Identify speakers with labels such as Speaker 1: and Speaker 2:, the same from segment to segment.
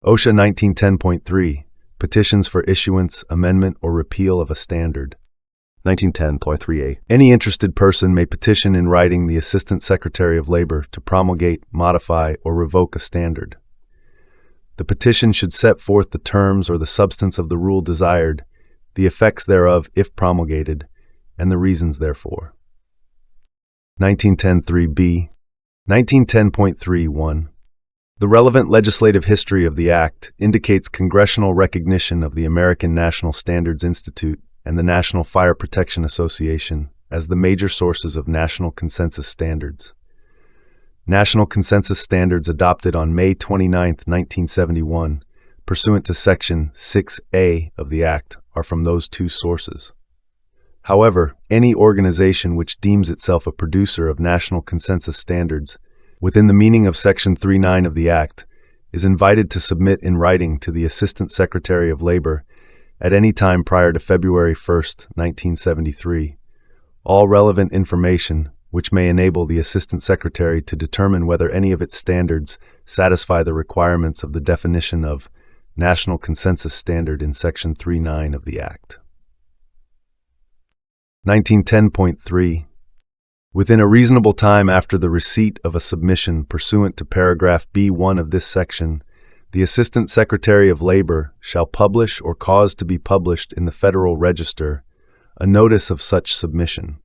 Speaker 1: OSHA 1910.3, Petitions for Issuance, Amendment, or Repeal of a Standard. 1910.3a. Any interested person may petition in writing the Assistant Secretary of Labor to promulgate, modify, or revoke a standard. The petition should set forth the terms or the substance of the rule desired, the effects thereof if promulgated, and the reasons therefor. 1910.3b. 1910.3.1. The relevant legislative history of the Act indicates congressional recognition of the American National Standards Institute and the National Fire Protection Association as the major sources of national consensus standards. National consensus standards adopted on May 29, 1971, pursuant to Section 6A of the Act, are from those two sources. However, any organization which deems itself a producer of national consensus standards within the meaning of Section 3.9 of the Act is invited to submit in writing to the Assistant Secretary of Labor at any time prior to February 1, 1973, all relevant information which may enable the Assistant Secretary to determine whether any of its standards satisfy the requirements of the definition of National Consensus Standard in Section 3.9 of the Act. 1910.3. Within a reasonable time after the receipt of a submission pursuant to paragraph B1 of this section, the Assistant Secretary of Labor shall publish or cause to be published in the Federal Register a notice of such submission,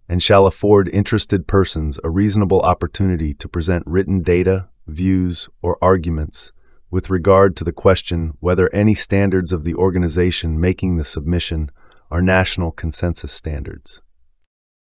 Speaker 1: and shall afford interested persons a reasonable opportunity to present written data, views, or arguments with regard to the question whether any standards of the organization making the submission are national consensus standards.